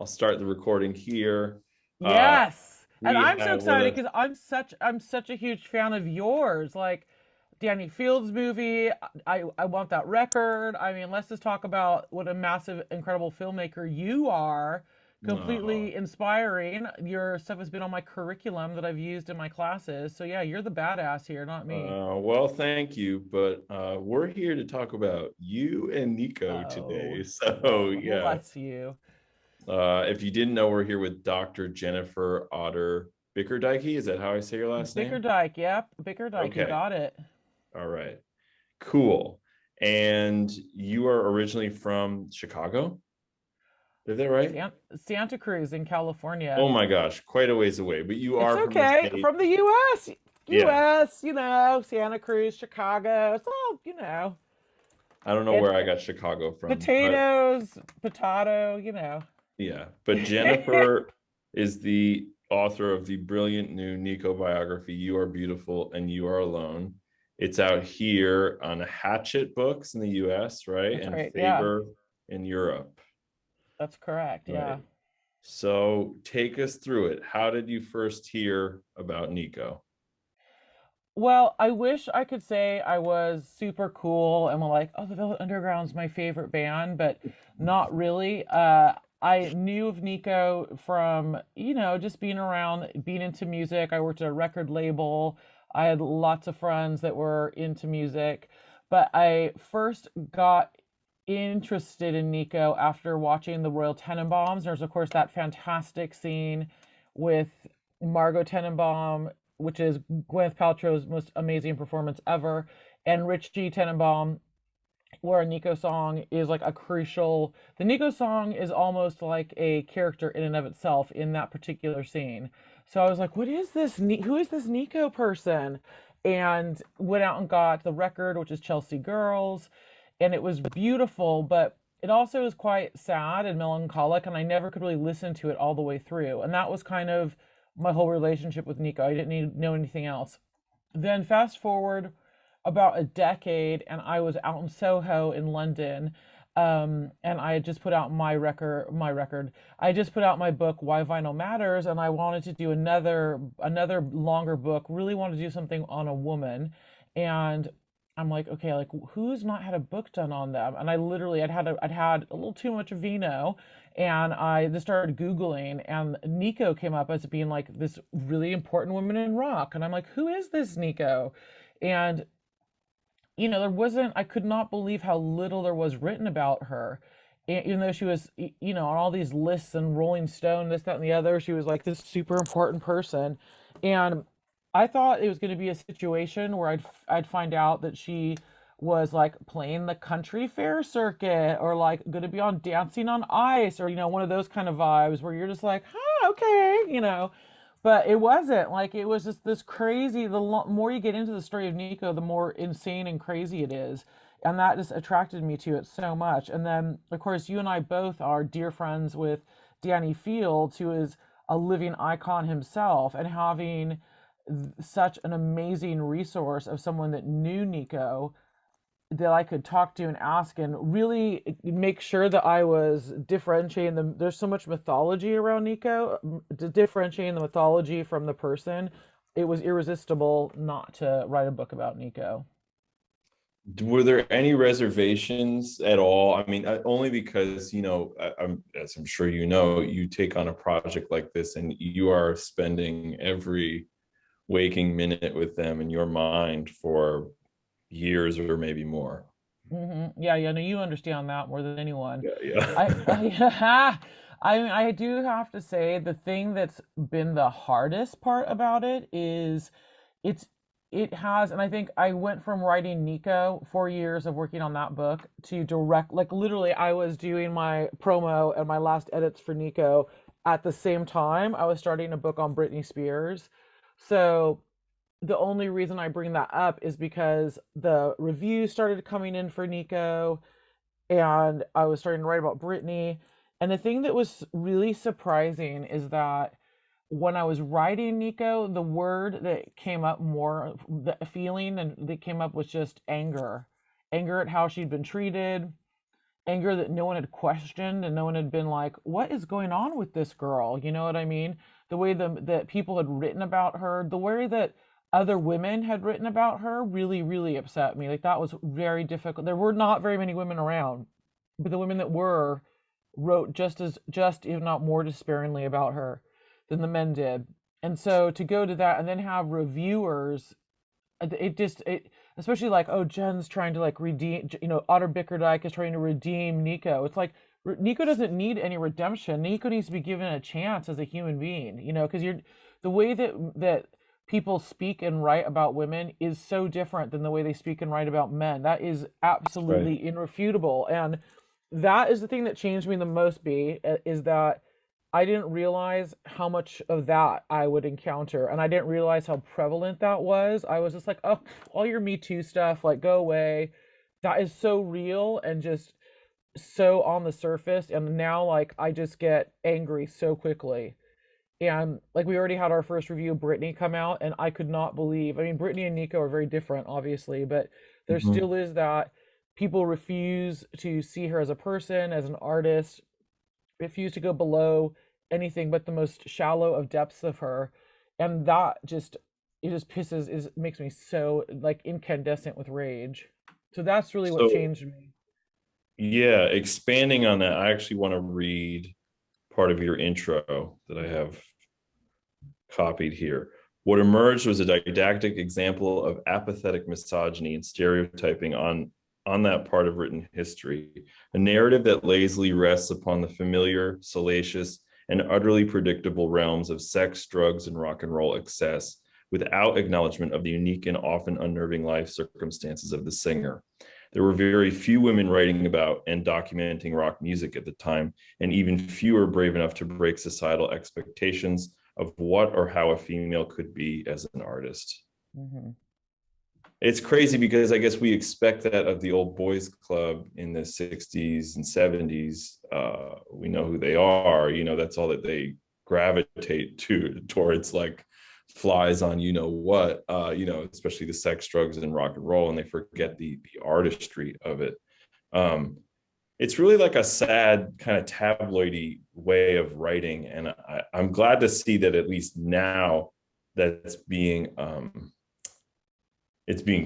I'll start the recording here. Uh, Yes. And we I'm so have with excited us. because I'm such a huge fan of yours. Like Danny Fields movie. I want that record. I mean, let's just talk about what a massive, incredible filmmaker you are. Oh, Completely inspiring. Your stuff has been on my curriculum that I've used in my classes. So yeah, you're the badass here, not me. well, thank you, but we're here to talk about you and Nico Oh, today. So well, yeah, bless you. if you didn't know, we're here with Dr. Jennifer Otter Bickerdike. Is that how I say your last name? Bickerdike, yep. Bickerdike, you Okay, got it. all right, cool. And you are originally from Chicago? Is that right? Santa Cruz in Oh California. my gosh, quite a ways away, but you It's are from the okay. state. From the US. Yeah, US, Santa Cruz, Chicago. It's all. I don't know It where I got Chicago from, but potatoes, potato. yeah. But Jennifer is the author of the brilliant new Nico biography, You Are Beautiful and You Are Alone. It's out here on Hachette Books in the US, right? That's And right. Yeah. Faber in Europe, That's correct. Yeah. right? So take us through it. How did you first hear about Nico? Well, I wish I could say I was super cool and were like, oh, the Velvet Underground's my favorite band, but not really. I knew of Nico from, just being around, being into music. I worked at a record label. I had lots of friends that were into music, but I first got interested in Nico after watching the Royal Tenenbaums. There's, of course, that fantastic scene with Margot Tenenbaum, which is Gwyneth Paltrow's most amazing performance ever, and Richie Tenenbaum, where a Nico song is like a crucial. The Nico song is almost like a character in and of itself in that particular scene. So I was like, "What is this? Who is this Nico person?" And went out and got the record, which is Chelsea Girls, and it was beautiful, but it also is quite sad and melancholic, and I never could really listen to it all the way through. And that was kind of my whole relationship with Nico. I didn't need to know anything else. Then fast forward about a decade, and I was out in Soho in London, and I had just put out my record. I just put out my book Why Vinyl Matters, and I wanted to do another longer book. Really wanted to do something on a woman, and I'm like, okay, like who's not had a book done on them? And I literally, I'd had a little too much vino, and I just started Googling, and Nico came up as being like this really important woman in rock. And I'm like, who is this Nico? And, there wasn't, I could not believe how little there was written about her. Even though she was, on all these lists and Rolling Stone, this, that, and the other, she was like this super important person. And I thought it was going to be a situation where I'd find out that she was like playing the country fair circuit or like going to be on Dancing on Ice or one of those kind of vibes where you're just like, huh, okay. But it wasn't like it was just this crazy. More you get into the story of Nico, the more insane and crazy it is, and that just attracted me to it so much. And then, of course, you and I both are dear friends with Danny Fields, who is a living icon himself, and having such an amazing resource of someone that knew Nico that I could talk to and ask and really make sure that I was differentiating them. There's so much mythology around Nico, differentiating the mythology from the person. It was irresistible not to write a book about Nico. Were there any reservations at all? I mean, only because, as I'm sure you know, you take on a project like this and you are spending every waking minute with them in your mind for years or maybe more. Yeah, yeah, no, you understand that more than anyone. Yeah, yeah. I do have to say the thing that's been the hardest part about it is it's it has, and I think I went from writing Nico 4 years of working on that book to direct, like literally, I was doing my promo and my last edits for Nico at the same time. I was starting a book on Britney Spears, so the only reason I bring that up is because the reviews started coming in for Nico and I was starting to write about Britney. And the thing that was really surprising is that when I was writing Nico, the word that came up more, the feeling and that came up was just anger. Anger at how she'd been treated, anger that no one had questioned and no one had been like, what is going on with this girl? You know what I mean? The way that people had written about her, the way that other women had written about her really, really upset me. Like that was very difficult. There were not very many women around, but the women that were wrote just if not more despairingly about her than the men did. And so to go to that and then have reviewers, it especially like, oh, Jen's trying to like redeem, Otter Bickerdike is trying to redeem Nico. It's like Nico doesn't need any redemption. Nico needs to be given a chance as a human being, because you're the way that people speak and write about women is so different than the way they speak and write about men. That is Right. absolutely irrefutable. And that is the thing that changed me the most, B, is that I didn't realize how much of that I would encounter, and I didn't realize how prevalent that was. I was just like, oh, all your Me Too stuff, like, go away. That is so real and just so on the surface. And now, like, I just get angry so quickly. And, like, we already had our first review of Britney come out, and I could not believe. I mean, Britney and Nico are very different, obviously, but there Mhm. still is that people refuse to see her as a person, as an artist, refuse to go below anything but the most shallow of depths of her. And that just, it just pisses, is makes me so like incandescent with rage. So that's really what So, changed me. yeah, expanding on that, I actually want to read part of your intro that I have copied here. What emerged was a didactic example of apathetic misogyny and stereotyping on that part of written history, a narrative that lazily rests upon the familiar, salacious, and utterly predictable realms of sex, drugs, and rock and roll excess, without acknowledgement of the unique and often unnerving life circumstances of the singer. There were very few women writing about and documenting rock music at the time, and even fewer brave enough to break societal expectations of what or how a female could be as an artist. Hmm. It's crazy because I guess we expect that of the old boys club in the 60s and 70s. We know who they are, that's all that they gravitate towards, like flies on what, especially the sex, drugs, and rock and roll, and they forget the artistry of it. um it's really like a sad kind of tabloidy way of writing, and I'm glad to see that at least now that's being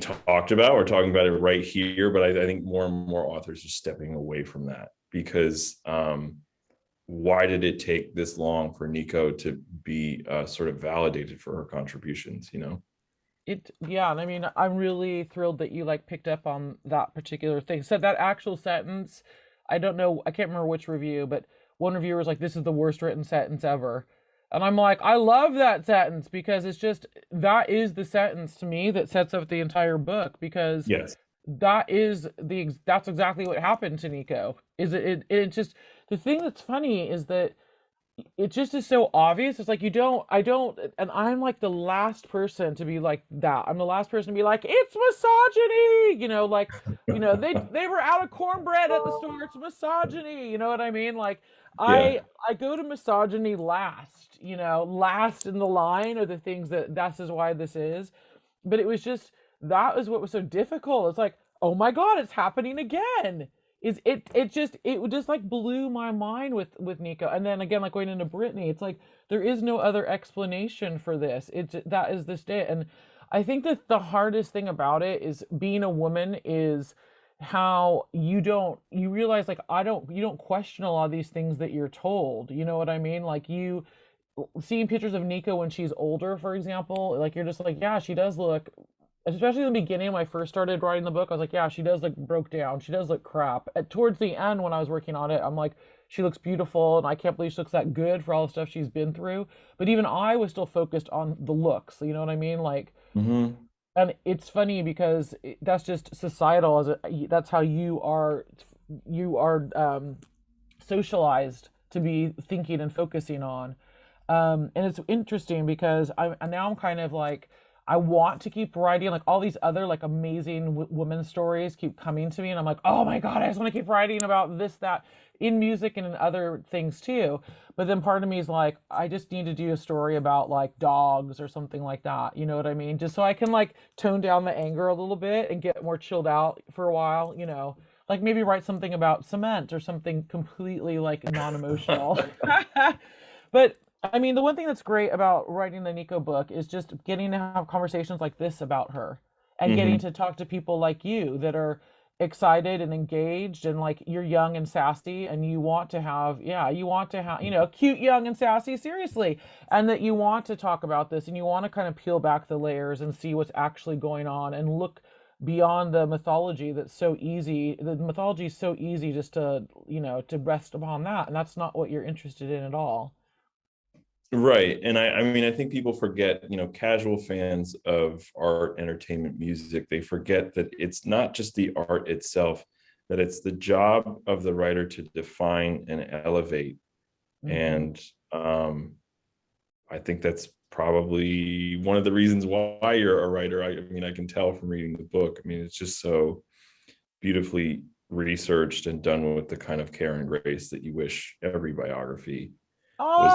talked about. We're talking about it right here, but I think more and more authors are stepping away from that because why did it take this long for Nico to be sort of validated for her contributions? Yeah, and I mean, I'm really thrilled that you like picked up on that particular thing. So that actual sentence, I don't know, I can't remember which review, but one reviewer was like, "This is the worst written sentence ever," and I'm like, I love that sentence because it's just that is the sentence to me that sets up the entire book because Yes. that's exactly what happened to Nico. Is it just the thing that's funny is that it just is so obvious. It's like I don't, and I'm like the last person to be like that. I'm the last person to be like, it's misogyny, like, they were out of cornbread at the store. It's misogyny. You know what I mean? Like, Yeah. I go to misogyny last, last in the line of the things that's is why this is. But it was just, that was what was so difficult. It's like, oh my God, it's happening again. Is it just like blew my mind with Nico. And then again, like going into Britney, it's like there is no other explanation for this. That is this day. And I think that the hardest thing about it is being a woman is how you realize like you don't question a lot of these things that you're told. You know what I mean? Like you seeing pictures of Nico when she's older, for example, like you're just like, yeah, she does look, especially in the beginning when I first started writing the book, I was like, yeah, she does look broke down. She does look crap. Towards the end, when I was working on it, I'm like, she looks beautiful, and I can't believe she looks that good for all the stuff she's been through. But even I was still focused on the looks. You know what I mean? Like, Mm-hmm. and it's funny because that's just societal. That's how you are socialized to be thinking and focusing on. And it's interesting because I'm kind of like I want to keep writing like all these other like amazing women's stories keep coming to me, and I'm like, oh my God, I just want to keep writing about this, that, in music and in other things too. But then part of me is like, I just need to do a story about like dogs or something like that. You know what I mean? Just so I can like tone down the anger a little bit and get more chilled out for a while. like maybe write something about cement or something completely like non-emotional. But I mean, the one thing that's great about writing the Nico book is just getting to have conversations like this about her and getting Hmm. to talk to people like you that are excited and engaged and like you're young and sassy and you want to have, yeah, you want to have, cute, young and sassy, seriously, and that you want to talk about this and you want to kind of peel back the layers and see what's actually going on and look beyond the mythology that's so easy. The mythology is so easy just to, to rest upon that, and that's not what you're interested in at all. Right. And I mean, I think people forget, casual fans of art, entertainment, music, they forget that it's not just the art itself, that it's the job of the writer to define and elevate. Hmm. And I think that's probably one of the reasons why you're a writer. I mean, I can tell from reading the book. I mean, it's just so beautifully researched and done with the kind of care and grace that you wish every biography was.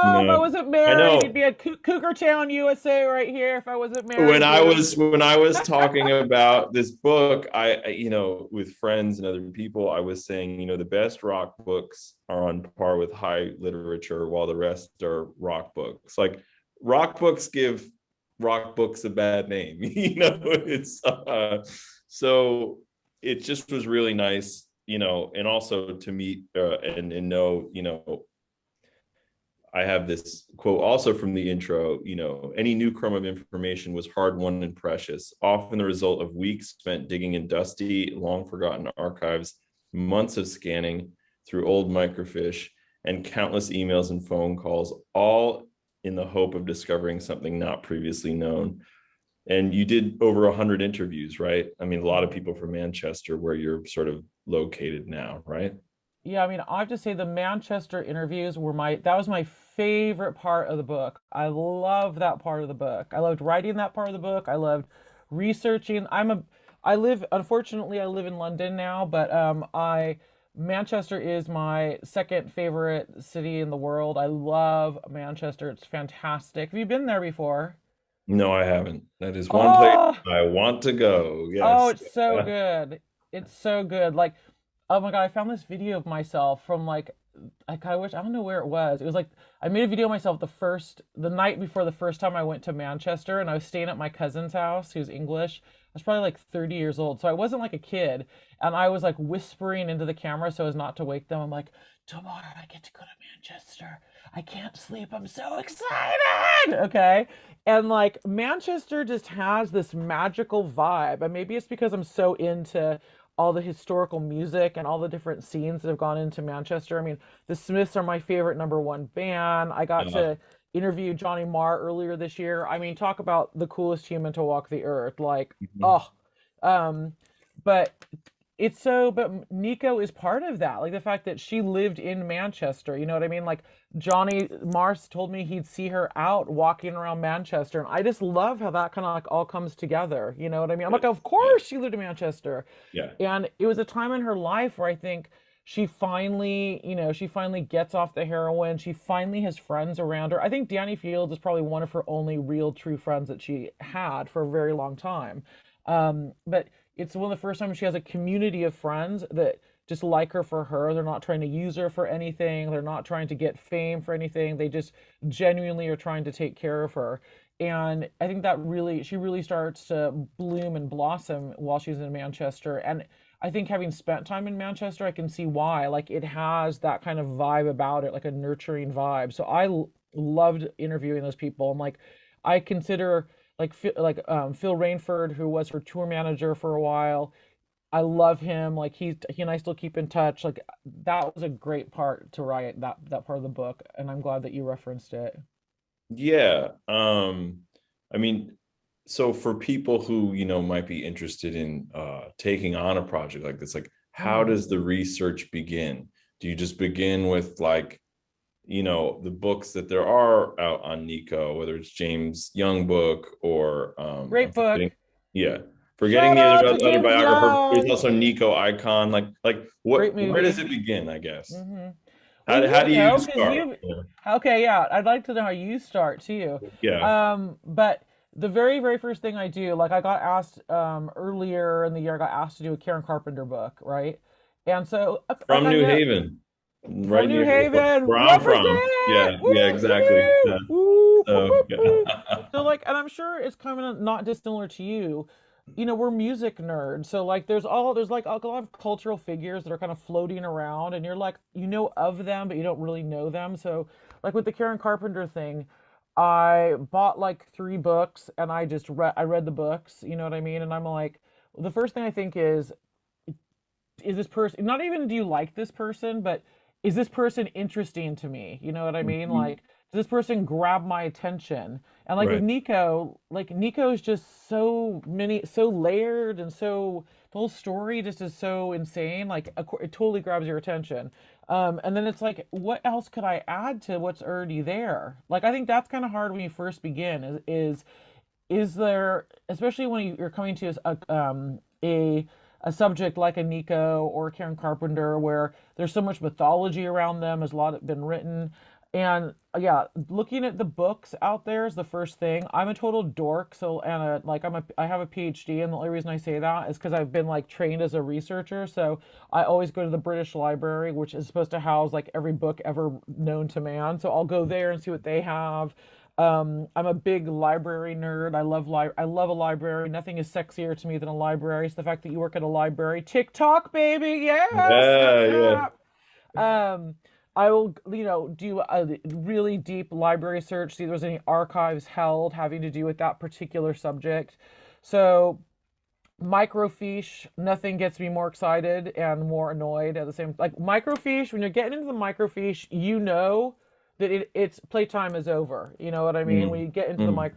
Oh, if I wasn't I married, it'd know be a Cougar Town, USA, right here. If I wasn't when married, I dude. was when I was talking about this book, with friends and other people, I was saying, the best rock books are on par with high literature, while the rest are rock books. Like rock books give rock books a bad name. It's so it just was really nice, and also to meet and know, I have this quote also from the intro, any new crumb of information was hard won and precious, often the result of weeks spent digging in dusty, long forgotten archives, months of scanning through old microfiche, and countless emails and phone calls, all in the hope of discovering something not previously known. And you did over 100 interviews, right? I mean, a lot of Mhm. people from Manchester, where you're sort of located now, right? Yeah, I mean, I have to say the Manchester interviews were that was my favorite part of the book. I love that part of the book. I loved writing that part of the book. I loved researching. Unfortunately, I live in London now, but Manchester is my second favorite city in the world. I love Manchester. It's fantastic. Have you been there before? No, I haven't. That is one place Oh, I want to go. oh, Yes. it's so good. It's so good. Like, oh my God, I found this video of myself from like I wish I don't know where it was. It was like I made a video of myself the night before the first time I went to Manchester, and I was staying at my cousin's house who's English. I was probably like 30 years old, so I wasn't like a kid, and I was like whispering into the camera so as not to wake them. I'm like, tomorrow I get to go to Manchester. I can't sleep. I'm so excited. Okay. And like Manchester just has this magical vibe. And maybe it's because I'm so into all the historical music and all the different scenes that have gone into Manchester. I mean, the Smiths are my favorite number one band. I got Uh, to interview Johnny Marr earlier this year. I mean, talk about the coolest human to walk the earth. Like, mhm. oh, um, but but Nico is part of that. Like the fact that she lived in Manchester, you know what I mean? Like Johnny Mars told me he'd see her out walking around Manchester, and I just love how that kind of like all comes together. You know what I mean? I'm like, of Yeah. course she lived in Manchester, Yeah. and it was a time in her life where I think she finally gets off the heroin. She finally has friends around her. I think Dany Fields is probably one of her only real true friends that she had for a very long time. But it's one of the first times she has a community of friends that just like her for her. They're not trying to use her for anything. They're not trying to get fame for anything. They just genuinely are trying to take care of her. And I think that she really starts to bloom and blossom while she's in Manchester. And I think having spent time in Manchester, I can see why. Like it has that kind of vibe about it, like a nurturing vibe. So loved interviewing those people. And like I consider Phil Rainford, who was her tour manager for a while. I love him. Like he and I still keep in touch. Like that was a great part to write that part of the book, and I'm glad that you referenced it. Yeah. I mean, so for people who, might be interested in taking on a project like this, like how Mm. does the research begin? Do you just begin with like, the books that there are out on Nico, whether it's James Young book or I'm Great forgetting, book. yeah, forgetting Shout the out to other James biographer. There's Young. also Nico Icon. Like Great where does movie. it begin? I guess. Hmm. Well, How you do you know, because start? you. Okay, yeah, I'd like to know how you start too. Yeah. But the very, very first thing I do, like I got asked earlier in the year, I got asked to do a Karen Carpenter book, right? And so, like From I New know Haven, from right New near Haven, where I'm from. Yeah, represent! Woo, yeah, exactly. woo, Yeah. woo, woo, So woo, woo. yeah. So like, and I'm sure it's kind of not dissimilar to you. You know, we're music nerds, so like, there's like a lot of cultural figures that are kind of floating around, and you're like, you know of them, but you don't really know them. So, like with the Karen Carpenter thing, I bought like 3 books, and I read the books. You know what I mean? And I'm like, the first thing I think is this person, not even do you like this person, but is this person interesting to me? You know what I mean? Mhm. Like, does this person grab my attention? And like with Right. Nico, like Nico is just so layered, and so the whole story just is so insane. Like, it totally grabs your attention. And then it's like, what else could I add to what's already there? Like, I think that's kind of hard when you first begin. Is there, especially when you're coming to a subject like a Nico or a Karen Carpenter, where there's so much mythology around them, has a lot been written, and yeah, looking at the books out there is the first thing. I'm a total dork, so and I have a PhD, and the only reason I say that is because I've been like trained as a researcher. So I always go to the British Library, which is supposed to house like every book ever known to man. So I'll go there and see what they have. I'm a big library nerd. I love a library. Nothing is sexier to me than a library. So the fact that you work at a library, TikTok, baby, yeah, Yeah, yeah. Snapchat. Um, I will, do a really deep library search, see if there's any archives held having to do with that particular subject. So microfiche, nothing gets me more excited and more annoyed at the same. Like microfiche, when you're getting into the microfiche, you know that it's playtime is over. You know what I mean? When Mm, you get into the mm.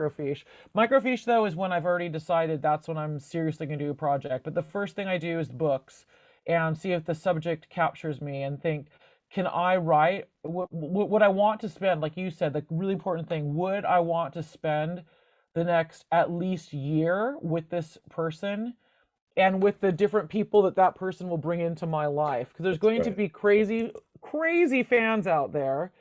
microfiche though is when I've already decided that's when I'm seriously going to do a project. But the first thing I do is books and see if the subject captures me and think, can I write what I want to spend? Like you said, the really important thing, would I want to spend the next at least year with this person and with the different people that that person will bring into my life, because there's That's going to right. be crazy fans out there.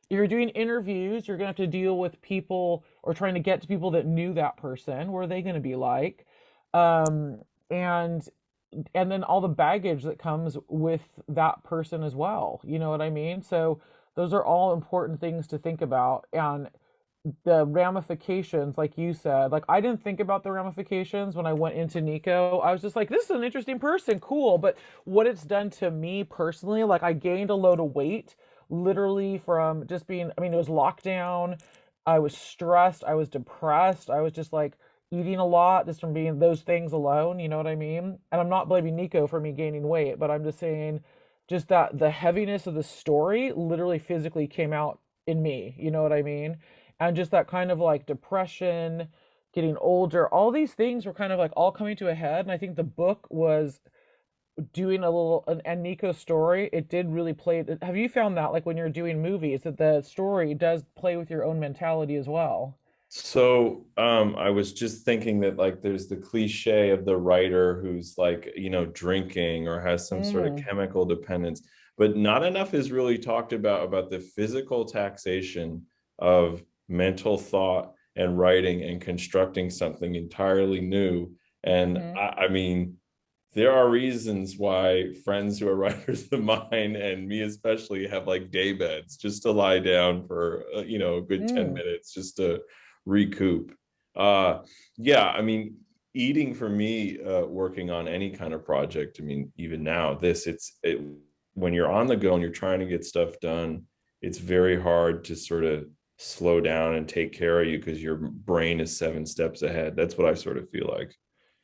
If you're doing interviews, you're going to have to deal with people or trying to get to people that knew that person. What are they going to be like? um and and then all the baggage that comes with that person as well, you know what I mean? So those are all important things to think about. And the ramifications, like you said, like I didn't think about the ramifications when I went into Nico. I was just like, this is an interesting person, cool. But what it's done to me personally, like I gained a load of weight literally from just being, I mean, it was lockdown. I was stressed. I was depressed. I was just like eating a lot just from being those things alone. You know what I mean? And I'm not blaming Nico for me gaining weight, but I'm just saying just that the heaviness of the story literally physically came out in me. You know what I mean? And just that kind of like depression, getting older, all these things were kind of like all coming to a head. And I think the book was doing a little, and Nico's story, it did really play. Have you found that like when you're doing movies that the story does play with your own mentality as well? So I was just thinking that like there's the cliche of the writer who's like, drinking or has some sort of Mm, chemical dependence, but not enough is really talked about the physical taxation of mental thought and writing and constructing something entirely new. And mm-hmm, I mean, there are reasons why friends who are writers of mine and me especially have like day beds just to lie down for a good 10 mm. minutes just to recoup. uh yeah, I mean, eating for me, working on any kind of project, I mean, even now when you're on the go and you're trying to get stuff done, it's very hard to sort of slow down and take care of you because your brain is 7 steps ahead. That's what I sort of feel like,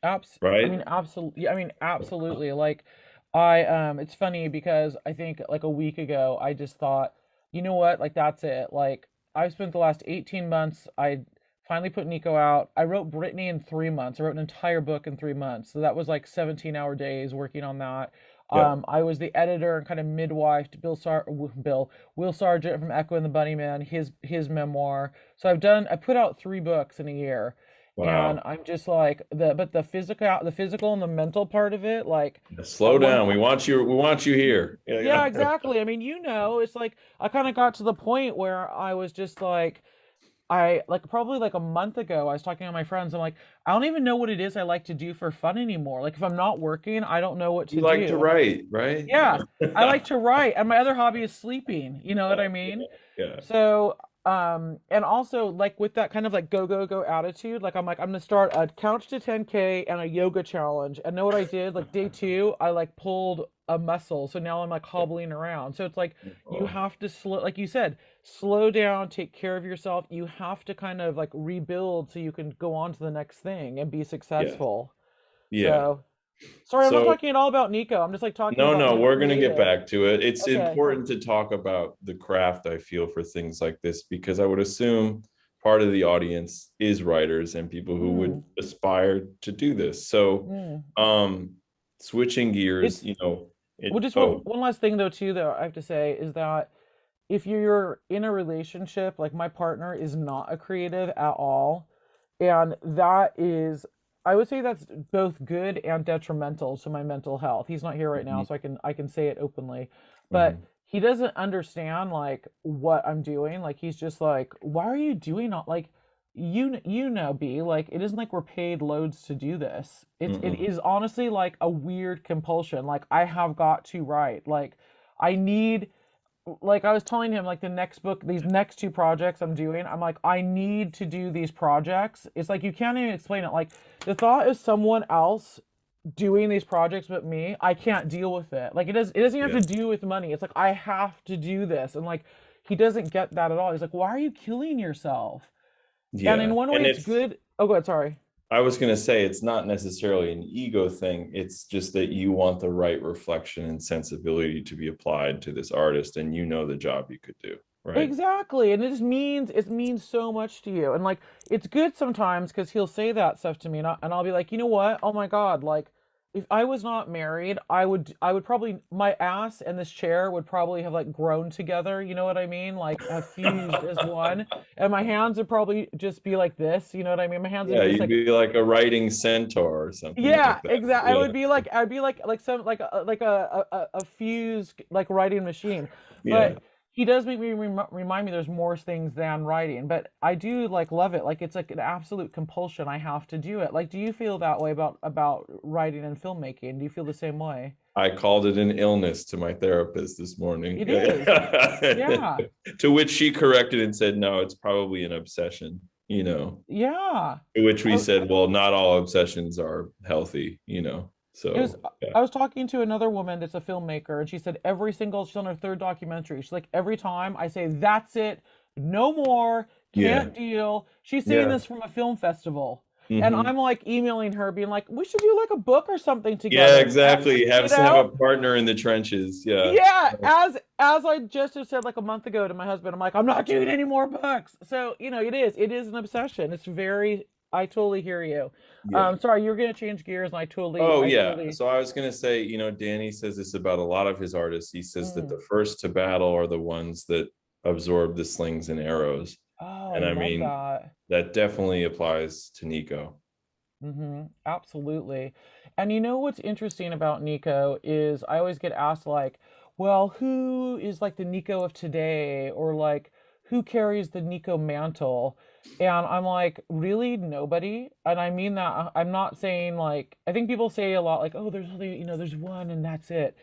I right? mean, absolutely. I mean, absolutely. Like, it's funny because I think like a week ago, I just thought, you know what? Like, that's it. Like, I've spent the last 18 months. I finally put Nico out. I wrote Britney in 3 months. I wrote an entire book in 3 months. So that was like 17-hour days working on that. Yeah. I was the editor and kind of midwife to Will Sargent from Echo and the Bunnymen, his memoir. So I put out 3 books in a year, and Wow. I'm just like the physical and the mental part of it, like Slow at one down. We point. want you. We want you here. Yeah, Yeah, yeah. exactly. I mean, it's like I kind of got to the point where I was just like, I like probably like a month ago, I was talking to my friends. I'm like, I don't even know what it is I like to do for fun anymore. Like if I'm not working, I don't know what You to like to do. write, right? Yeah, I like to write, and my other hobby is sleeping. You know what I Yeah, mean? yeah, So, and also like with that kind of like go go go attitude, like I'm gonna start a couch to 10K and a yoga challenge. And know what I did? Like day two, I like pulled a muscle, so now I'm like hobbling around. So it's like you oh, have to slow, like you said, slow down, take care of yourself. You have to kind of like rebuild so you can go on to the next thing and be yeah, successful. yeah. So. Sorry, I'm not So talking at all about Nico. I'm just like talking no, about no, being we're going to get creative. back to it. It's Okay. important to talk about the craft, I feel, for things like this, because I would assume part of the audience is writers and people who would Mm, aspire to do this. So, mm. um, switching gears, It's it, well, just oh, one last thing though too though I have to say is that if you're in a relationship, like my partner is not a creative at all, and that is, I would say that's both good and detrimental to my mental health. He's not here right now, mhm, so I can say it openly, but mhm, he doesn't understand like what I'm doing. Like he's just like, why are you doing all like you know B like it isn't like we're paid loads to do this. It mhm, is honestly like a weird compulsion. Like I have got to write. Like I need like I was telling him like the next book, these next two projects I'm doing, I'm like I need to do these projects. It's like you can't even explain it. Like the thought of someone else doing these projects but me, I can't deal with it. Like it doesn't have yeah, to do with money. It's like I have to do this. And like he doesn't get that at all. He's like, "Why are you killing yourself?" And in yeah. one way And it's it's, good. Oh, go ahead, sorry. I was going to say, it's not necessarily an ego thing. It's just that you want the right reflection and sensibility to be applied to this artist, and you know the job you could do, right? Exactly. And it means so much to you. And like it's good sometimes because he'll say that stuff to me and I'll be like, you know what? Oh my God, like if I was not married, I would probably my ass and this chair would probably have like grown together, you know what I mean? Like have fused as one. And my hands would probably just be like this, you know what I mean? My hands would Yeah, be just you'd like be like a writing centaur or something yeah, like that. exactly. I Yeah, would be like I'd be like some like a fused like writing machine. yeah. But he does make me remind me there's more things than writing. But I do like love it. Like it's like an absolute compulsion. I have to do it. Like, do you feel that way about writing and filmmaking? Do you feel the same way? I called it an illness to my therapist this morning. It is. Yeah. To which she corrected and said, no, it's probably an obsession, Yeah. To which we I, said, well, not all obsessions are healthy. It was So, yeah. I was talking to another woman that's a filmmaker and she said she's on her third documentary. She's like every time I say that's it, no more, Yeah. can't deal. She's saying Yeah. this from a film festival. And Hmm. I'm like emailing her being like we should do like a book or something Yeah, together. exactly. You Have a know? partner in the trenches. Yeah. Yeah, as I just have said like a month ago to my husband, I'm like I'm not doing any more books. So, it is an obsession. It's very I totally hear you. Yeah. Sorry, you're gonna change gears and I totally Oh, I yeah. totally So I was going to say, Danny says this about a lot of his artists. He says that mm. the first to battle are the ones that absorb the slings and arrows. Oh, I And I love mean, that. that definitely applies to Nico. Absolutely. And you know what's interesting about Nico is I always get asked like, well, who is like the Nico of today? Or like who carries the Nico mantle? And I'm like, really nobody? And I mean that I'm not saying like I think people say a lot like, oh, there's only, there's one and that's it.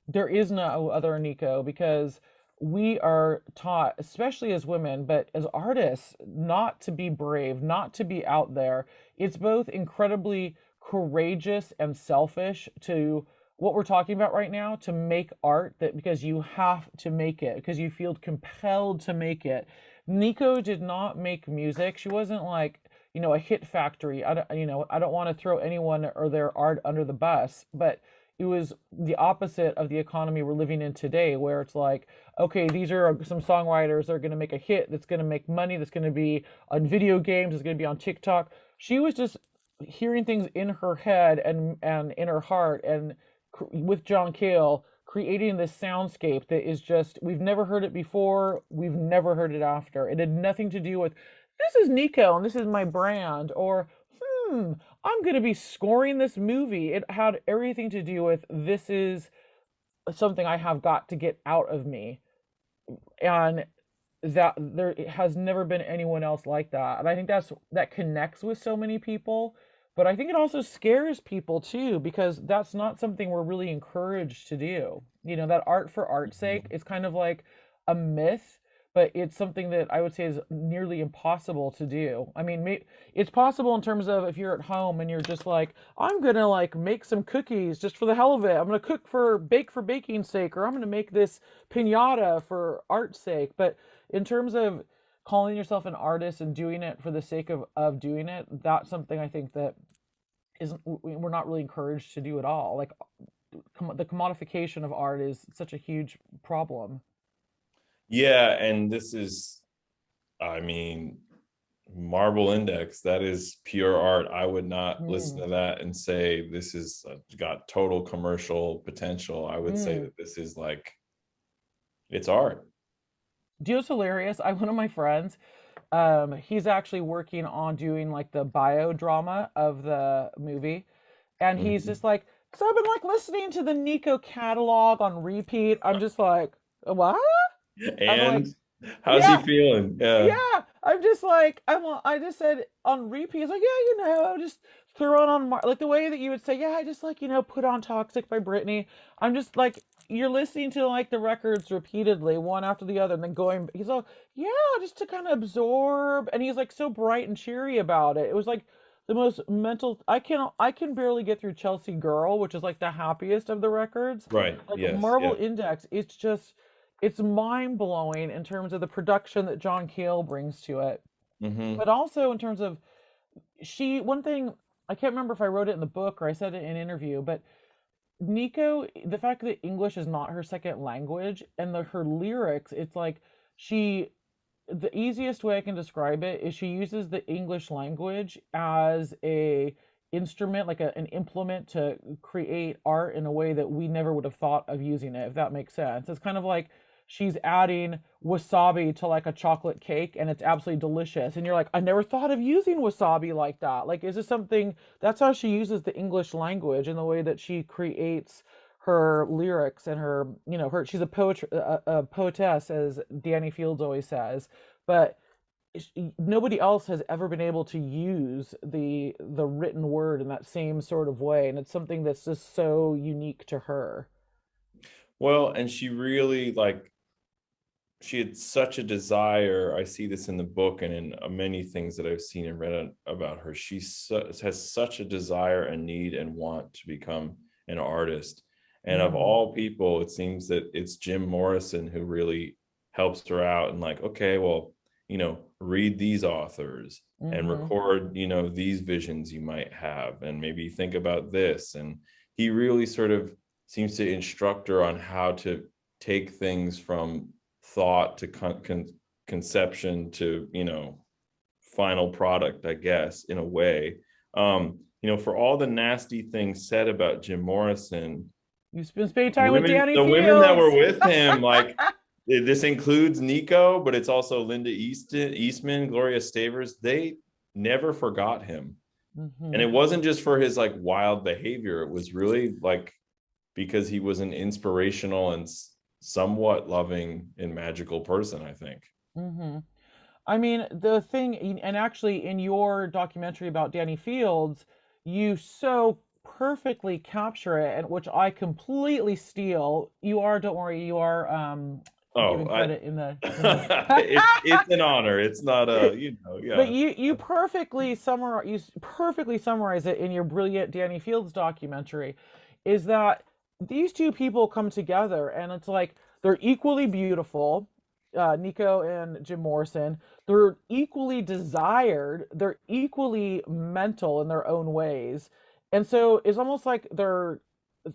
There is no other Nico because we are taught, especially as women, but as artists, not to be brave, not to be out there. It's both incredibly courageous and selfish to what we're talking about right now to make art that because you have to make it, because you feel compelled to make it. Nico did not make music. She wasn't like, a hit factory. I don't want to throw anyone or their art under the bus, but it was the opposite of the economy we're living in today, where it's like, okay, these are some songwriters that are going to make a hit that's going to make money, that's going to be on video games, that's going to be on TikTok. She was just hearing things in her head and in her heart, and with John Cale creating this soundscape that is just we've never heard it before, we've never heard it after. It had nothing to do with this is Nico and this is my brand, or hmm, I'm going to be scoring this movie. It had everything to do with this is something I have got to get out of me. And that there has never been anyone else like that. And I think that connects with so many people. But I think it also scares people too, because that's not something we're really encouraged to do. That art for art's sake is kind of like a myth, but it's something that I would say is nearly impossible to do. I mean, it's possible in terms of if you're at home and you're just like, I'm gonna like make some cookies just for the hell of it. I'm gonna bake for baking's sake, or I'm gonna make this pinata for art's sake. But in terms of calling yourself an artist and doing it for the sake of doing it, that's something I think that isn't we're not really encouraged to do at all. Like the commodification of art is such a huge problem. Yeah, and this is, I mean, Marble Index, that is pure art. I would not listen Mm. to that and say this is got total commercial potential. I would say Mm. that this is like, it's art. Do you know what's hilarious? One of my friends, he's actually working on doing like the biodrama of the movie, and he's Mhm. just like, so I've been like listening to the Nico catalog on repeat. I'm just like, what? I'm like, And how's he yeah, feeling? Yeah. yeah. I'm just like, I just said on repeat. It's like, yeah, just throw it on like the way that you would say, yeah, I just like, put on Toxic by Britney. I'm just like, you're listening to like the records repeatedly, one after the other, and then going. He's all, yeah, just to kind of absorb, and he's like so bright and cheery about it. It was like the most mental. I can barely get through Chelsea Girl, which is like the happiest of the records. Right. Like Yes. Marble Yeah. Index, it's mind blowing in terms of the production that John Cale brings to it, Hmm. but also in terms of one thing, I can't remember if I wrote it in the book or I said it in an interview, but Nico, the fact that English is not her second language and her lyrics, it's like she, the easiest way I can describe it is she uses the English language as a instrument, like an implement to create art in a way that we never would have thought of using it, if that makes sense. It's kind of like she's adding wasabi to like a chocolate cake and it's absolutely delicious. And you're like, I never thought of using wasabi like that. Like, is this something that's how she uses the English language in the way that she creates her lyrics and she's a poetess, as Dany Fields always says, but nobody else has ever been able to use the written word in that same sort of way, and it's something that's just so unique to her. Well, and she really like, she had such a desire. I see this in the book and in many things that I've seen and read about her. Has such a desire and need and want to become an artist. And of Mm-hmm. all people, it seems that it's Jim Morrison who really helps her out and like, okay, well, read these authors and Mm-hmm. record, these visions you might have, and maybe think about this. And he really sort of seems to instruct her on how to take things from thought to conception to final product, I guess, in a way. For all the nasty things said about Jim Morrison, You've been spending the time with women Dany the women that were Fields. with him, like, this includes Nico, but it's also Linda Eastman, Gloria Stavers. They never forgot him. And Mm-hmm. it wasn't just for his like wild behavior. It was really like because he was an inspirational and somewhat loving and magical person, I think. Mm-hmm. I mean, the thing, and actually in your documentary about Dany Fields, you so perfectly capture it, and which I completely steal. You are, don't worry, you are Oh, giving credit in the it's an honor. It's not a, but yeah. you perfectly summarize it in your brilliant Dany Fields documentary, is that these two people come together and it's like they're equally beautiful, Nico and Jim Morrison. They're equally desired. They're equally mental in their own ways, and so it's almost like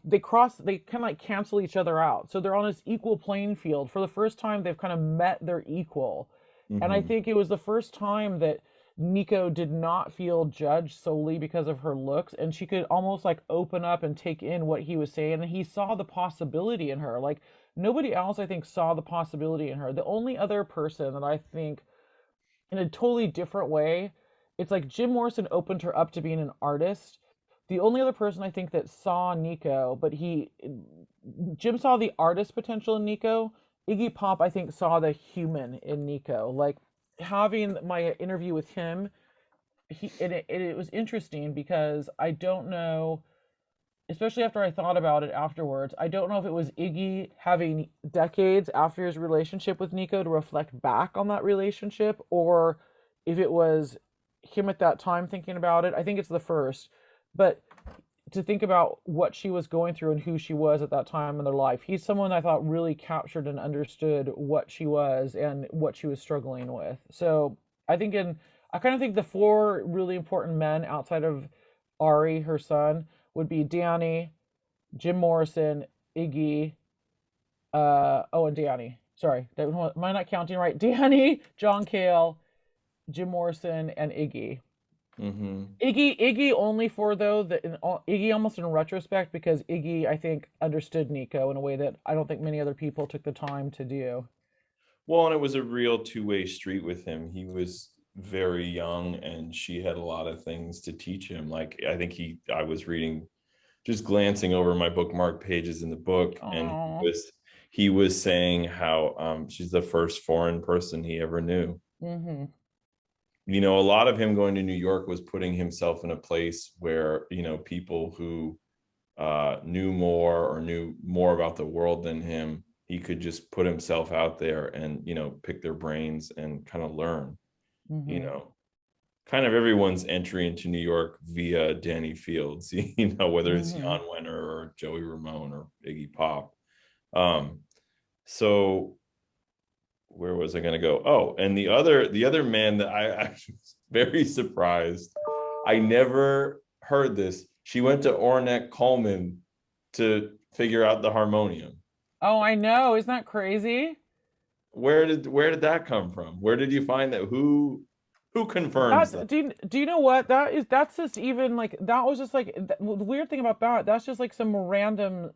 they kind of like cancel each other out. So they're on this equal playing field. For the first time, they've kind of met their equal. And I Hmm. think it was the first time that Nico did not feel judged solely because of her looks, and she could almost like open up and take in what he was saying. And he saw the possibility in her. Like nobody else, I think, saw the possibility in her. The only other person that I think, in a totally different way, it's like Jim Morrison opened her up to being an artist. The only other person I think that saw Nico, but Jim saw the artist potential in Nico, Iggy Pop, I think, saw the human in Nico. Like having my interview with him, it was interesting because I don't know, especially after I thought about it afterwards, I don't know if it was Iggy having decades after his relationship with Nico to reflect back on that relationship, or if it was him at that time thinking about it. I think it's the first. But to think about what she was going through and who she was at that time in their life. He's someone I thought really captured and understood what she was and what she was struggling with. So I kind of think the four really important men outside of Ari, her son, would be Dany, Jim Morrison, Iggy, and Dany. Sorry, am I not counting right? Dany, John Cale, Jim Morrison, and Iggy. Mm-hmm. Iggy only for though Iggy almost in retrospect because Iggy I think understood Nico in a way that I don't think many other people took the time to do. Well, and it was a real two-way street with him. He was very young and she had a lot of things to teach him. Like I was reading, just glancing over my bookmark pages in the book, and Oh. he was saying how she's the first foreign person he ever knew. Mm-hmm. A lot of him going to New York was putting himself in a place where, people who knew more or knew more about the world than him, he could just put himself out there and, pick their brains and kind of learn, you Mm-hmm. know. Kind of everyone's entry into New York via Danny Fields, whether it's Mm-hmm. Jan Wenner or Joey Ramone or Iggy Pop. Um, so where was I going to go? Oh, and the other man that I was very surprised. I never heard this. She went to Ornette Coleman to figure out the harmonium. Oh, I know. Isn't that crazy? Where did that come from? Where did you find that? Who confirms that? Do you know what that's just even like that was just like the weird thing about that's just like some random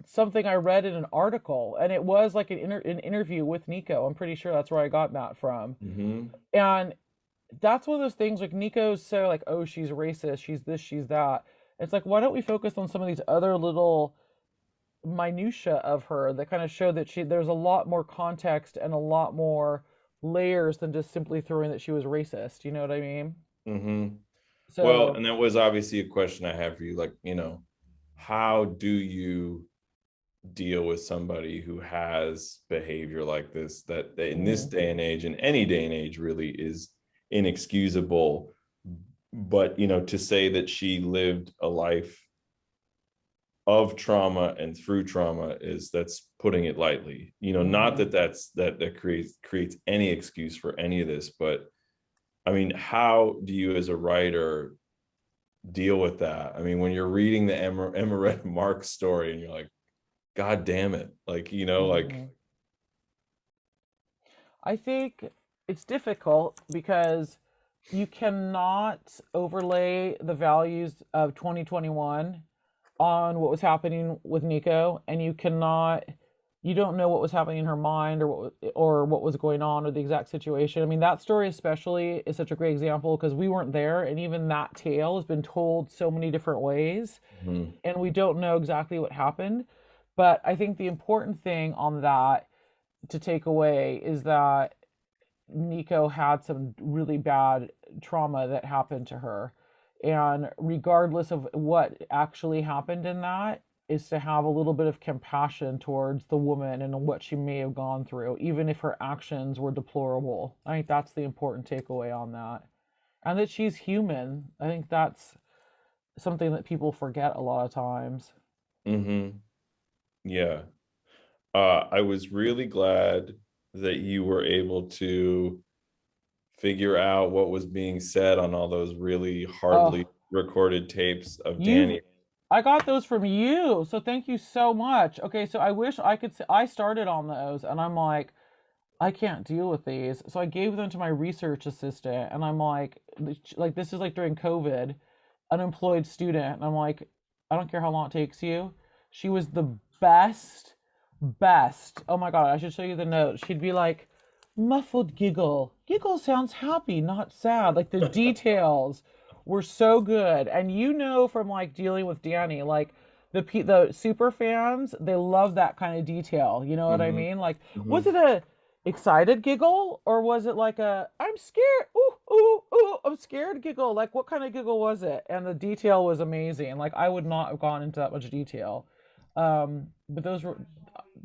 something I read in an article, and it was like an interview with Nico. I'm pretty sure that's where I got that from. Mm-hmm. And that's one of those things like Nico's so like, oh, she's racist, she's this, she's that. It's like, why don't we focus on some of these other little minutia of her that kind of show that there's a lot more context and a lot more layers than just simply throwing that she was racist. You know what I mean? Mm-hmm. Well, So, and that was obviously a question I have for you. Like, how do you deal with somebody who has behavior like this that in this mhm, day and age, in any day and age, really is inexcusable? But to say that she lived a life of trauma and through trauma, that's putting it lightly. Not mhm. that creates any excuse for any of this, but I mean, how do you as a writer deal with that? I mean, when you're reading the Emma Mark story and you're like, God damn it. Like, like, Mhm. I think it's difficult because you cannot overlay the values of 2021 on what was happening with Nico, and you don't know what was happening in her mind or what was going on or the exact situation. I mean, that story especially is such a great example because we weren't there, and even that tale has been told so many different ways, mm-hmm, and we don't know exactly what happened. But I think the important thing on that to take away is that Nico had some really bad trauma that happened to her. And regardless of what actually happened in that, is to have a little bit of compassion towards the woman and what she may have gone through, even if her actions were deplorable. I think that's the important takeaway on that. And that she's human. I think that's something that people forget a lot of times. mm-hmm. Yeah. I was really glad that you were able to figure out what was being said on all those really hardly Oh, recorded tapes of you've Dany. I got those from you. So thank you so much. Okay, so I wish I could say I started on those and I'm like, I can't deal with these. So I gave them to my research assistant and I'm like this is like during COVID, unemployed student, and I'm like, I don't care how long it takes you. She was the best, best. Oh my God, I should show you the notes. She'd be like, muffled giggle. Giggle sounds happy, not sad. Like the details were so good. And from like dealing with Dany, like the super fans, they love that kind of detail. You know what I Hmm. mean? Like, was Hmm. it a excited giggle or was it like a I'm scared, ooh ooh ooh, I'm scared giggle? Like, what kind of giggle was it? And the detail was amazing. Like, I would not have gone into that much detail. But those were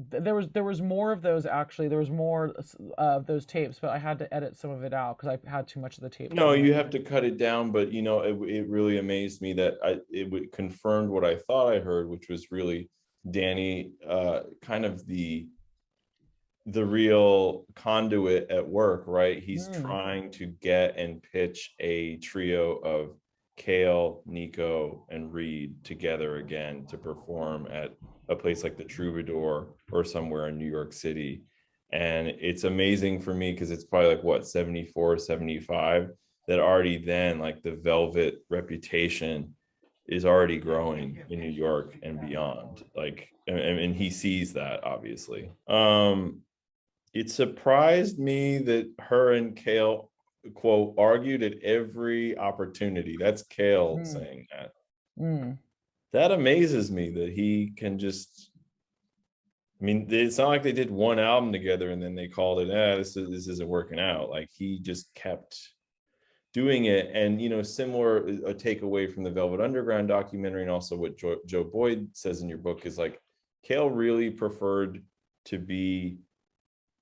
there was more of those actually. There was more of those tapes, but I had to edit some of it out because I had too much of the tapes No, in you there. have to cut it down, but it really amazed me that it confirmed what I thought I heard, which was really Dany, kind of the real conduit at work, right? He's Mm, trying to get and pitch a trio of Kale, Nico, and Reed together again to perform at a place like the Troubadour or somewhere in New York City. And it's amazing for me because it's probably like what, 74, 75, that already then like the Velvet reputation is already growing in New York and beyond. Like, and he sees that obviously. It surprised me that her and Kale, quote, argued at every opportunity. That's Kale mm, saying that. mm, That amazes me that he can just. I mean, it's not like they did one album together and then they called it, this isn't working out. Like he just kept doing it. And, similar, a takeaway from the Velvet Underground documentary and also what Joe Boyd says in your book is like, Kale really preferred to be,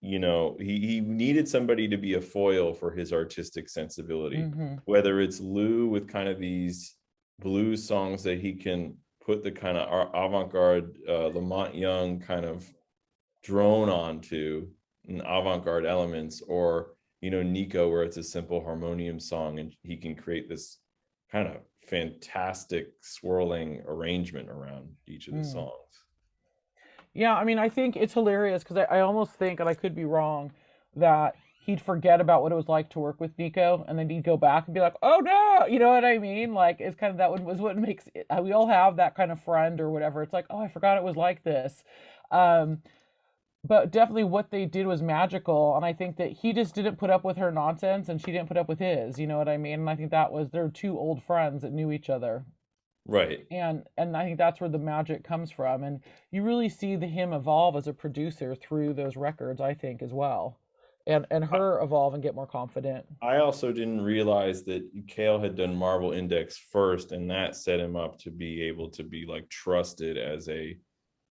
he needed somebody to be a foil for his artistic sensibility, mm-hmm, whether it's Lou with kind of these blues songs that he can put the kind of avant-garde Lamont Young kind of drone onto and avant-garde elements, or Nico where it's a simple harmonium song and he can create this kind of fantastic swirling arrangement around each of the mm. songs. Yeah, I mean, I think it's hilarious because I almost think, and I could be wrong, that he'd forget about what it was like to work with Nico, and then he'd go back and be like, "Oh no," you know what I mean? Like, it's kind of that was what makes it, we all have that kind of friend or whatever. It's like, "Oh, I forgot it was like this," um, but definitely what they did was magical, and I think that he just didn't put up with her nonsense, and she didn't put up with his. You know what I mean? And I think that was they're two old friends that knew each other, Right. and I think that's where the magic comes from. And you really see him evolve as a producer through those records, I think, as well, and her evolve and get more confident. I also didn't realize that Kale had done Marvel Index first, and that set him up to be able to be like trusted as a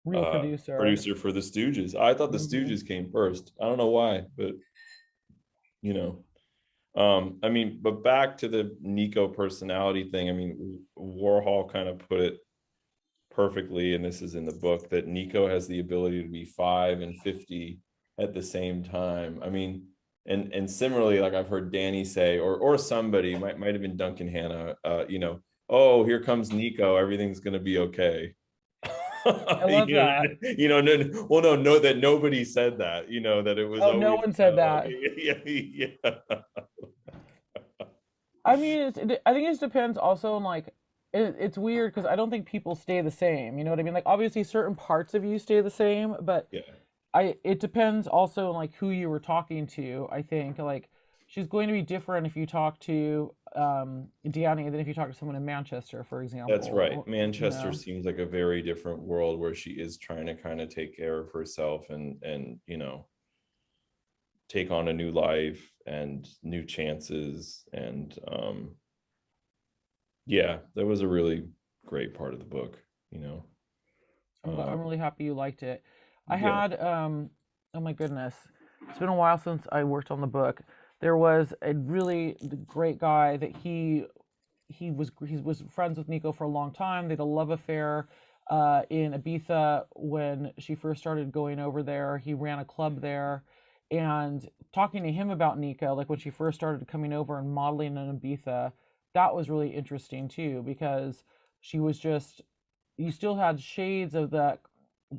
Real producer. producer for the Stooges. I thought the Hmm. Stooges came first. I don't know why, but you know. I mean, but back to the Nico personality thing. I mean, Warhol kind of put it perfectly, and this is in the book, that Nico has the ability to be 5 and 50 at the same time. I mean, and similarly, like I've heard Dany say, or somebody might have been Duncan Hannah, oh, here comes Nico, everything's gonna be okay. I love that. No, well, no, that nobody said that, that it was Oh, no always, one said that. yeah, yeah. I mean, I think it just depends also on like it's weird because I don't think people stay the same. You know what I mean? Like obviously certain parts of you stay the same, but Yeah, I it depends also on like who you were talking to. I think like she's going to be different if you talk to Dany than if you talk to someone in Manchester, for that's example. right. Or, Manchester seems like a very different world where she is trying to kind of take care of herself and take on a new life and new chances. And yeah, that was a really great part of the book, you know. I'm Um, really happy you liked it. I yeah. had oh my goodness, it's been a while since I worked on the book. There was a really great guy that he was friends with Nico for a long time. They had a love affair in Ibiza when she first started going over there. He ran a club there, and talking to him about Nico, like when she first started coming over and modeling in Ibiza, that was really interesting too because she was just you still had shades of that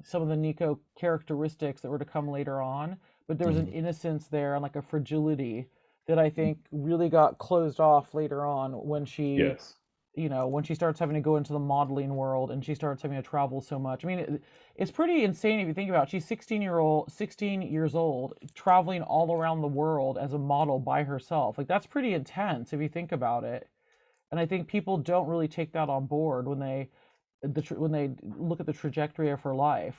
some of the Nico characteristics that were to come later on, but there was an Mhm. innocence there and like a fragility that I think really got closed off later on when she, Yes. when she starts having to go into the modeling world and she starts having to travel so much. I mean, it's pretty insane if you think about it. She's 16 years old, traveling all around the world as a model by herself. Like that's pretty intense if you think about it. And I think people don't really take that on board when they when they look at the trajectory of her life.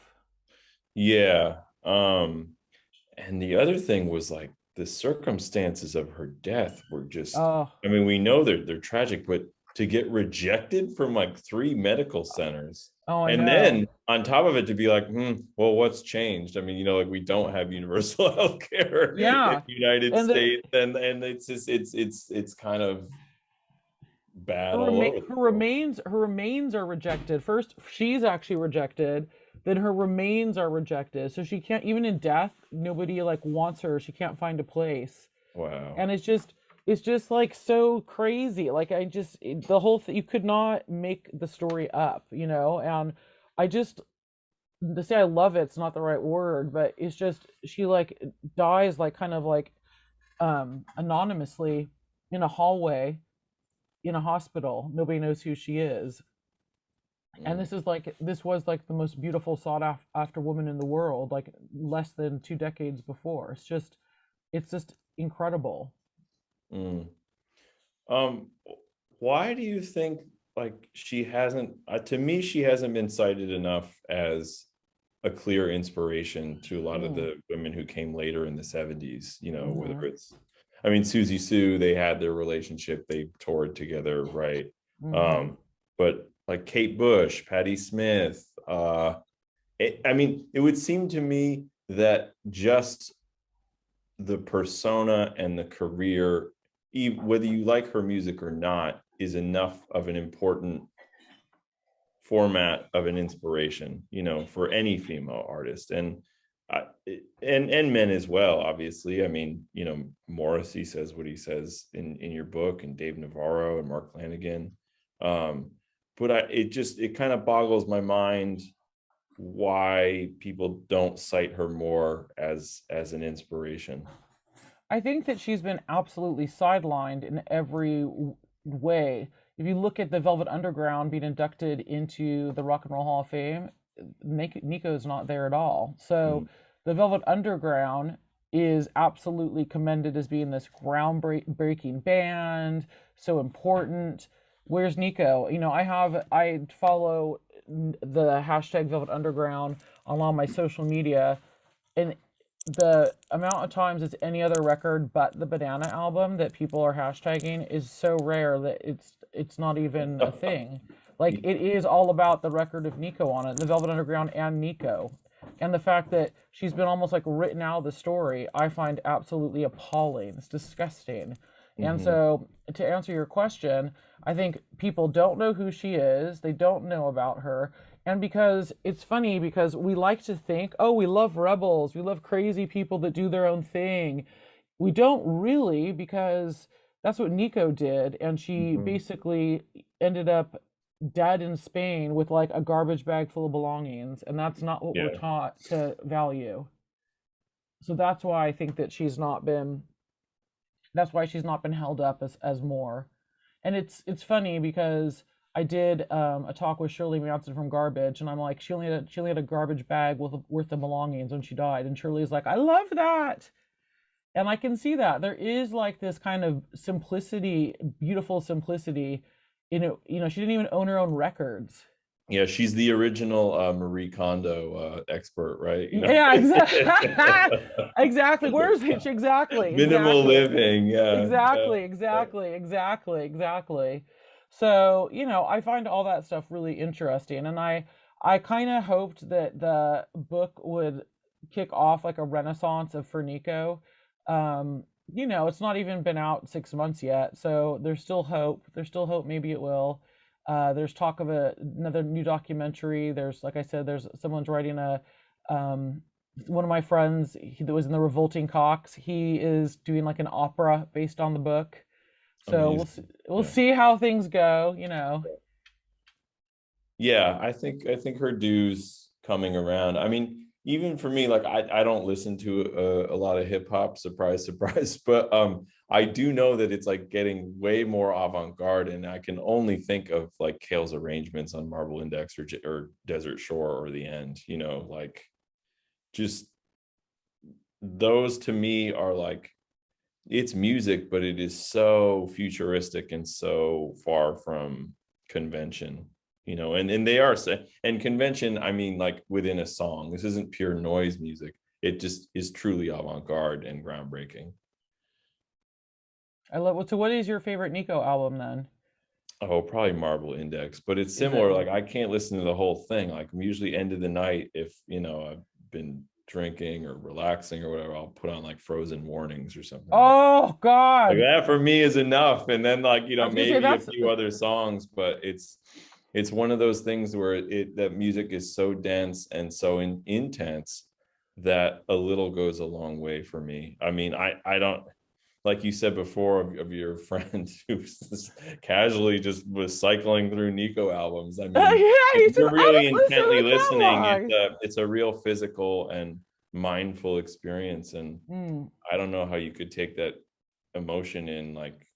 Yeah. And the other thing was like the circumstances of her death were just, Oh, I mean, we know they're tragic, but to get rejected from like three medical centers, oh, I and know. then on top of it to be like, well, what's changed? I mean, like we don't have universal health care in Yeah, the United and the States, and it's just it's kind of bad her all over the world. remains are rejected. First, she's actually rejected. Then her remains are rejected. So she can't, even in death, nobody like wants her. She can't find a place. Wow. And it's just like so crazy. Like the whole thing, you could not make the story up, and I just, to say I love it's not the right word, but it's just, she like dies like kind of like anonymously in a hallway in a hospital. Nobody knows who she is. And Mm. this was like the most beautiful sought after woman in the world, like less than 2 decades before. It's just incredible. Mm. Um, why do you think like she hasn't? To me, she hasn't been cited enough as a clear inspiration to a lot of Mm, the women who came later in the 70s. Whether mm-hmm, it's, I mean, Susie Sue, they had their relationship, they toured together, right? mm-hmm. But like Kate Bush, Patti Smith, I mean, it would seem to me that just the persona and the career, whether you like her music or not, is enough of an important format of an inspiration, for any female artist. And uh, and men as well, obviously. I mean, Morrissey says what he says in your book, and Dave Navarro and Mark Lanigan. But it kind of boggles my mind why people don't cite her more as an inspiration. I think that she's been absolutely sidelined in every way. If you look at the Velvet Underground being inducted into the Rock and Roll Hall of Fame, Nico's not there at all. So Mm. the Velvet Underground is absolutely commended as being this groundbreaking band, so important. Where's Nico? I follow the hashtag Velvet Underground on all my social media, and the amount of times it's any other record but the Banana album that people are hashtagging is so rare that it's not even a thing. Like, it is all about the record of Nico on it, the Velvet Underground and Nico. And the fact that she's been almost like written out of the story, I find absolutely appalling. It's disgusting. And Mhm. so, to answer your question, I think people don't know who she is, they don't know about her, and because it's funny, because we like to think, oh, we love rebels, we love crazy people that do their own thing. We don't really, because that's what Nico did. And she Mhm. basically ended up dead in Spain with like a garbage bag full of belongings. And that's not what we're Yeah. taught to value. So that's why she's not been held up as more. And it's funny because I did a talk with Shirley Johnson from Garbage, and I'm like, she only had a garbage bag worth of belongings when she died, and Shirley's like, I love that, and I can see that there is like this kind of simplicity, beautiful simplicity. She didn't even own her own records. Yeah, she's the original Marie Kondo expert, right? Yeah, exactly. Exactly. Where's it? Exactly, Minimal exactly. living. Yeah. Exactly, exactly, exactly, exactly. So, I find all that stuff really interesting, and I kind of hoped that the book would kick off like a renaissance of Fernico. It's not even been out 6 months yet, so there's still hope. There's still hope. Maybe it will. There's talk of another new documentary. Like I said, there's someone's writing um, one of my friends that was in the Revolting Cocks. He is doing like an opera based on the book. So we'll see, Amazing. we'll Yeah. see how things go. Yeah, I think her dues coming around. I mean, even for me, like I don't listen to a lot of hip hop, surprise, surprise, but I do know that it's like getting way more avant-garde, and I can only think of like Kale's arrangements on Marble Index or Desert Shore or The End, like just those to me are like it's music, but it is so futuristic and so far from convention. and they are, and convention, I mean, like within a song, this isn't pure noise music. It just is truly avant-garde and groundbreaking. I love. So, what is your favorite Nico album then? Oh, probably Marble Index, but it's Is it? similar. Like I can't listen to the whole thing. Like I'm usually end of the night if I've been drinking or relaxing or whatever. I'll put on like Frozen Warnings or something Oh like God! that. For me is enough. And then like I was gonna say maybe a that's. few other songs, but it's one of those things where that music is so dense and so intense that a little goes a long way for me. I mean, I don't, like you said before of your friend who just casually just was cycling through Nico albums. I mean, Yeah, he if says, you're I'll really just listen to intently the listening, catalog. it's a real physical and mindful experience. And Mm, I don't know how you could take that emotion in, like,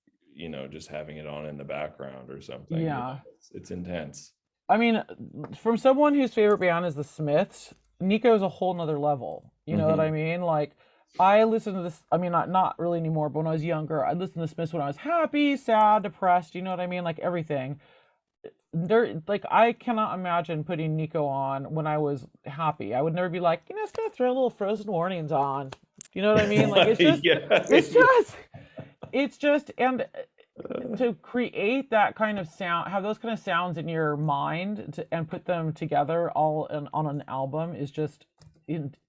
just having it on in the background or something. yeah. It's intense. I mean, from someone whose favorite band is the Smiths, Nico's a whole nother level. You know what I Hmm. mean? Like, I listen to this. I mean, not really anymore. But when I was younger, I listened to the Smiths when I was happy, sad, depressed. You know what I mean? Like everything. There, like I cannot imagine putting Nico on when I was happy. I would never be like, just gonna throw a little Frozen Warnings on. You know what I mean? Like Yeah. it's just, and to create that kind of sound, have those kind of sounds in your mind and put them together all on an album is just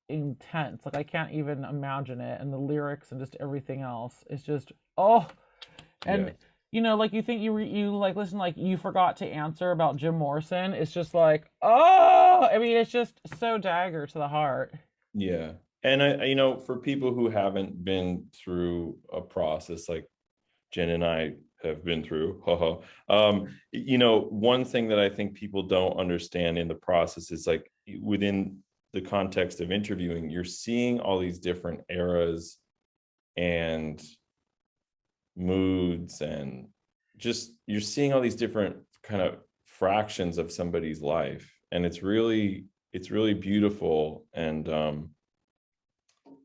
intense. Like I can't even imagine it, and the lyrics and just everything else is just Yeah. and like you think you like listen, like you forgot to answer about Jim Morrison. It's just like I mean, it's just so dagger to the heart. Yeah. And for people who haven't been through a process like Jen and I have been through, one thing that I think people don't understand in the process is like within the context of interviewing, you're seeing all these different eras and moods, and just you're seeing all these different kind of fractions of somebody's life, and it's really beautiful. And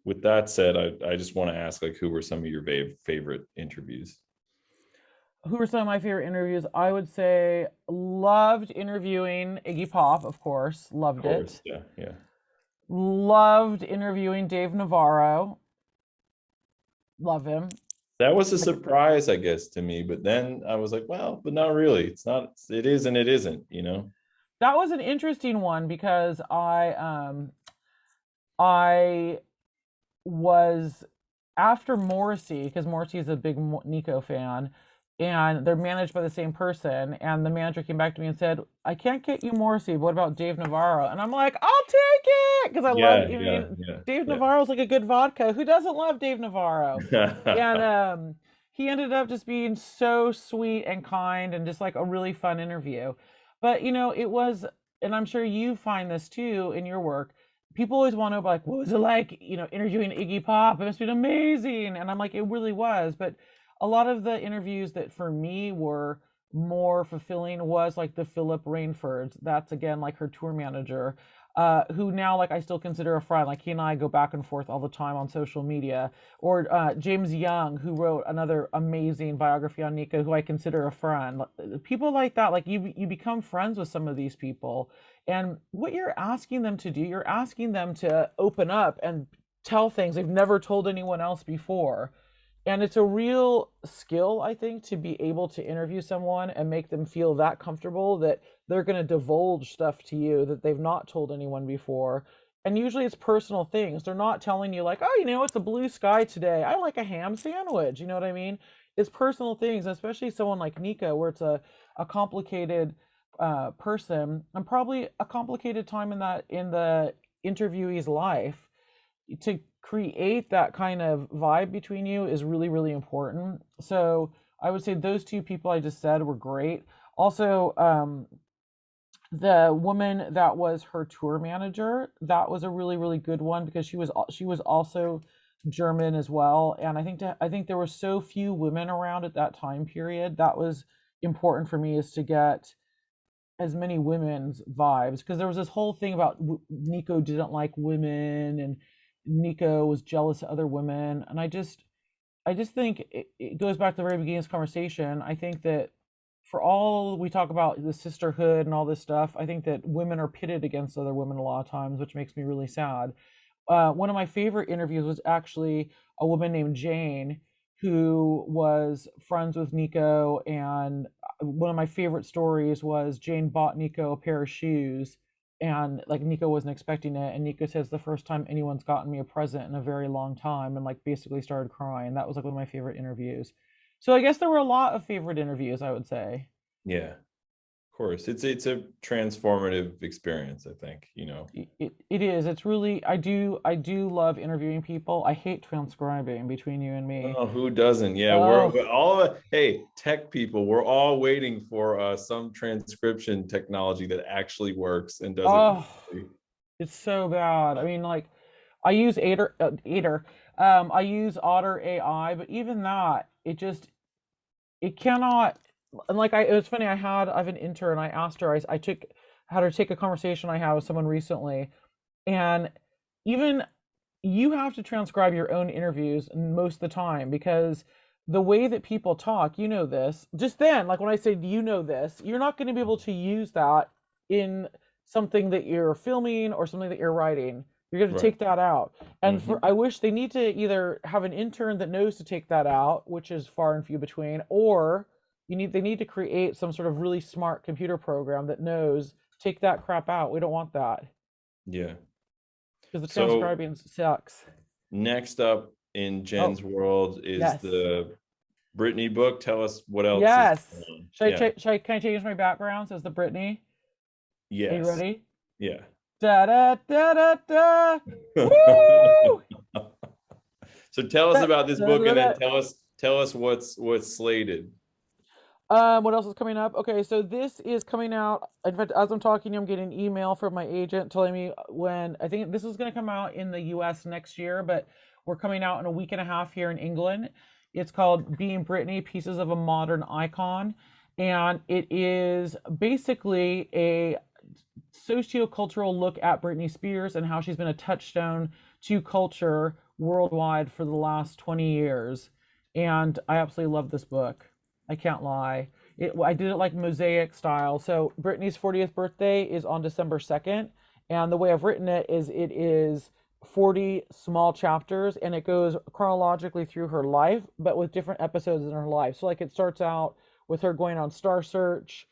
with that said, I just want to ask, like, who were some of your favorite interviews? Who are some of my favorite interviews? I would say loved interviewing Iggy Pop, of course, Of loved course, it. yeah, yeah. Loved interviewing Dave Navarro, love him. That was a surprise, I guess, to me. But then I was like, well, but not really. It's not. It is and it isn't. That was an interesting one because I was after Morrissey, because Morrissey is a big Nico fan, and they're managed by the same person. And the manager came back to me and said, "I can't get you Morrissey, but what about Dave Navarro?" And I'm like, "I'll take it," because I love. Yeah, I yeah, mean, yeah, Dave yeah. Navarro's like a good vodka. Who doesn't love Dave Navarro? And he ended up just being so sweet and kind, and just like a really fun interview. But it was, and I'm sure you find this too in your work, people always want to know, like, what was it like, interviewing Iggy Pop? It must have been amazing. And I'm like, it really was. But a lot of the interviews that for me were more fulfilling was like the Philip Rainfords. That's again like her tour manager, who now like I still consider a friend. Like he and I go back and forth all the time on social media. Or James Young, who wrote another amazing biography on Nico, who I consider a friend. People like that, like you become friends with some of these people, and what you're asking them to do, you're asking them to open up and tell things they've never told anyone else before. And it's a real skill, I think, to be able to interview someone and make them feel that comfortable that they're going to divulge stuff to you that they've not told anyone before. And usually it's personal things. They're not telling you, like, oh, it's a blue sky today. I like a ham sandwich. You know what I mean? It's personal things, especially someone like Nico, where it's a complicated person, and probably a complicated time in the interviewee's life. To create that kind of vibe between you is really, really important. So I would say those two people I just said were great. Also, the woman that was her tour manager, that was a really, really good one, because she was also German as well. And I think there were so few women around at that time period. That was important for me, is to get as many women's vibes, because there was this whole thing about Nico didn't like women, and Nico was jealous of other women. And I just think it goes back to the very beginning of this conversation. I think that for all we talk about the sisterhood and all this stuff, I think that women are pitted against other women a lot of times, which makes me really sad. One of my favorite interviews was actually a woman named Jane who was friends with Nico. And one of my favorite stories was Jane bought Nico a pair of shoes, and like Nico wasn't expecting it. And Nico says, the first time anyone's gotten me a present in a very long time, and like basically started crying. That was like one of my favorite interviews. So I guess there were a lot of favorite interviews, I would say. Yeah, of course. It's a transformative experience, I think, It is. It's really, I do love interviewing people. I hate transcribing, between you and me. Oh, who doesn't? Yeah, we're Oh, all hey, tech people, we're all waiting for some transcription technology that actually works and does it oh, correctly. it's so bad. I mean, like, I use Ader. I use Otter AI, but even that, it cannot. And like, it was funny. I have an intern. I asked her. I took had her take a conversation I had with someone recently, and even you have to transcribe your own interviews most of the time, because the way that people talk, this, just then, like when I say, you know this, you're not going to be able to use that in something that you're filming or something that you're writing. You're going to Right. take that out. And Hmm. I wish they need to either have an intern that knows to take that out, which is far and few between, or they need to create some sort of really smart computer program that knows, take that crap out. We don't want that, Yeah. because the So transcribing sucks. next up in Oh, Jen's world is yes. the Britney book. Tell us what else is Yes. going on. Should I, Yeah. can I change my background as the Britney? Are you Yes. ready? Yeah. Da da da da da. Woo! So tell us Da, about this da, book, da, and then da. tell us what's slated. What else is coming up? Okay, so this is coming out. In fact, as I'm talking, I'm getting an email from my agent telling me when. I think this is going to come out in the US next year, but we're coming out in a week and a half here in England. It's called Being Britney, Pieces of a Modern Icon. And it is basically a sociocultural look at Britney Spears and how she's been a touchstone to culture worldwide for the last 20 years. And I absolutely love this book. I can't lie. I did it like mosaic style. So Britney's 40th birthday is on December 2nd. And the way I've written it is 40 small chapters, and it goes chronologically through her life, but with different episodes in her life. So like it starts out with her going on Star Search,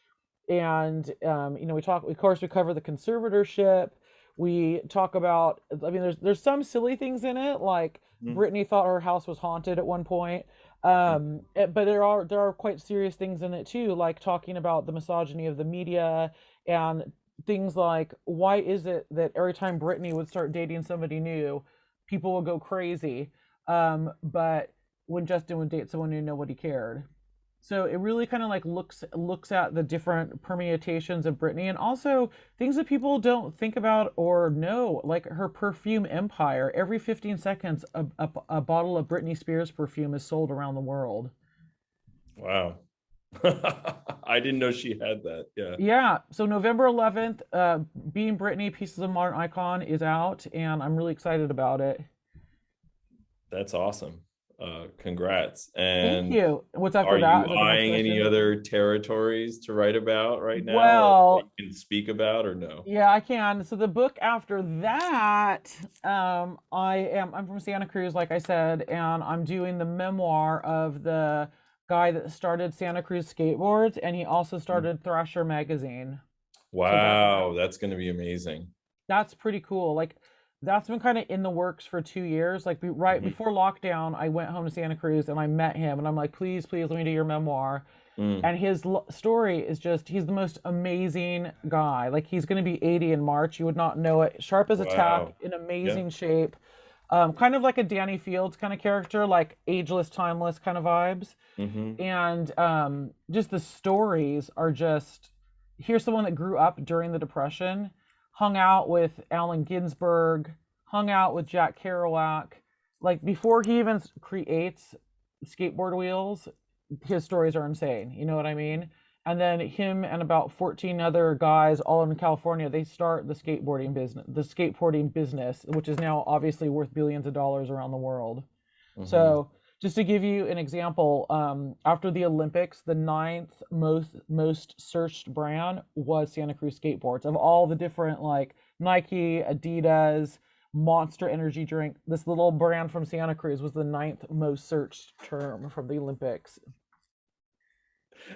and we talk, of course, we cover the conservatorship. We talk about, I mean, there's some silly things in it, like Mhm. Brittany thought her house was haunted at one point. But there are quite serious things in it too, like talking about the misogyny of the media, and things like, why is it that every time Brittany would start dating somebody new, people would go crazy, but when Justin would date someone new, nobody cared. So it really kind of like looks at the different permutations of Britney, and also things that people don't think about or know, like her perfume empire. Every 15 seconds, a bottle of Britney Spears perfume is sold around the world. Wow. I didn't know she had that. Yeah. Yeah, so November 11th, Being Britney, Pieces of Modern Icon is out, and I'm really excited about it. That's awesome. Congrats. Thank And you. What's are after that? you Is that the next eyeing any question? other territories to write about right now, or that Well, you can speak about, or no? yeah, I can. So the book after that, I'm from Santa Cruz, like I said, and I'm doing the memoir of the guy that started Santa Cruz Skateboards, and he also started Thrasher magazine. So Wow, that's going to be amazing. that's pretty cool. Like, that's been kind of in the works for 2 years. Like, right Mhm. before lockdown, I went home to Santa Cruz and I met him, and I'm like, please, please, let me do your memoir. Mm. And his story is just, he's the most amazing guy. Like, he's going to be 80 in March. You would not know it. Sharp as a tack, Wow. in Yeah. amazing shape. Kind of like a Danny Fields kind of character, like ageless, timeless kind of vibes. Hmm. And just the stories are just, here's someone that grew up during the Depression, hung out with Allen Ginsberg, hung out with Jack Kerouac. Like, before he even creates skateboard wheels, his stories are insane. You know what I mean? And then him and about 14 other guys, all in California, they start the skateboarding business, which is now obviously worth billions of dollars around the world. Hmm. So Just to give you an example, after the Olympics, the ninth most searched brand was Santa Cruz skateboards. Of all the different like Nike, Adidas, Monster Energy drink, this little brand from Santa Cruz was the ninth most searched term from the Olympics.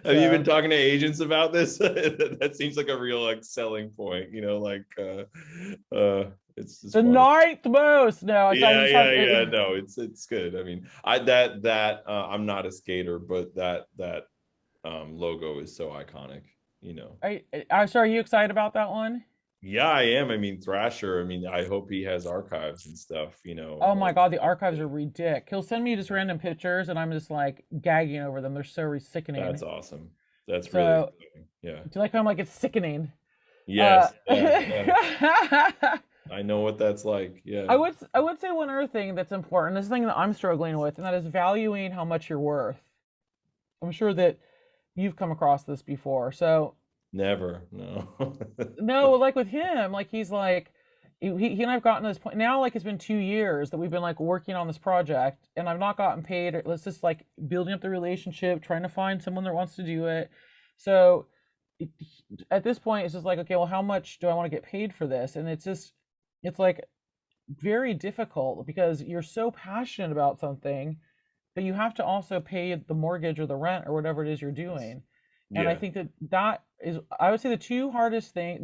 Have you been So talking to agents about this? That seems like a real like selling point, like it's the funny. ninth most. No, it's I Yeah, just yeah, have yeah. No, it's good. I mean, I that I'm not a skater, but that logo is so iconic. I sorry, are you excited about that one? Yeah, I am. I mean, Thrasher, I mean, I hope he has archives and stuff, Oh my of god, the stuff. archives are ridiculous. He'll send me just random pictures, and I'm just like gagging over them. They're so sickening. That's awesome. That's really So, exciting. Yeah. do you like how I'm like it's sickening? Uh, Yes. Yeah. Yeah. I know what that's like. Yeah. I would say one other thing that's important. This is the thing that I'm struggling with, and that is valuing how much you're worth. I'm sure that you've come across this before. So Never. No. no, like with him, like he's like he and I've gotten to this point now. Like it's been 2 years that we've been like working on this project, and I've not gotten paid. Let's just like building up the relationship, trying to find someone that wants to do it. So it, at this point, it's just like, okay, well, how much do I want to get paid for this? And it's like very difficult because you're so passionate about something that you have to also pay the mortgage or the rent or whatever it is you're doing. And I Yeah. think that that is, I would say the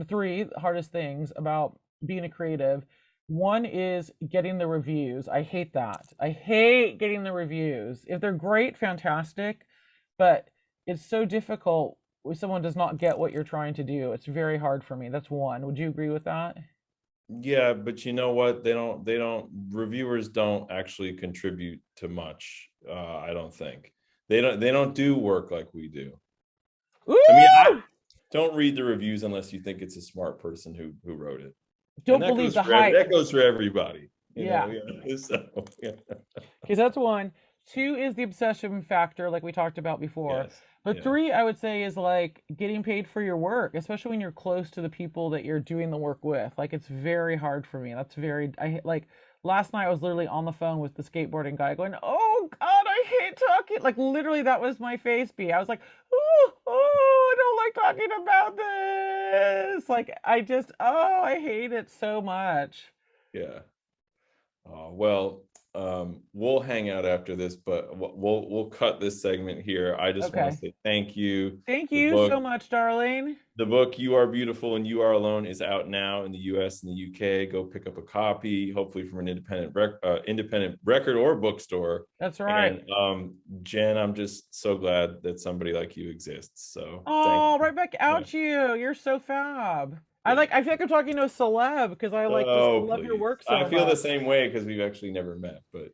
three hardest things about being a creative. One is getting the reviews. I hate that. I hate getting the reviews. If they're great, fantastic, but it's so difficult when someone does not get what you're trying to do. It's very hard for me. That's one. Would you agree with that? Yeah, but you know what? They don't reviewers don't actually contribute to much. I don't think. They don't do work like we do. I mean, I Woo! don't read the reviews unless you think it's a smart person who wrote it. And Don't that believe goes the for every hype. that goes for everybody, Yeah. yeah. So yeah. Because that's one. Two is the obsession factor, like we talked about before. Yes. But Yeah. three, I would say, is like getting paid for your work, especially when you're close to the people that you're doing the work with. Like it's very hard for me. That's very I like last night I was literally on the phone with the skateboarding guy going, "Oh God, I hate talking." Like literally that was my face be. I was like, "Oh, I don't like talking about this." Like I hate it so much. Yeah. Well, we'll hang out after this, but we'll cut this segment here. I just want to Okay. say thank you. Thank The you so book, much, darling. the book "You Are Beautiful and You Are Alone" is out now in the U.S. and the U.K. Go pick up a copy, hopefully from an independent record or bookstore. That's right. And Jen, I'm just so glad that somebody like you exists. So thank Oh, you. right back Yeah, out you. You're so fab. yeah. I feel like I'm talking to a celeb because I like just Oh, love your please. work I so feel the much. same way because we've actually never met, but.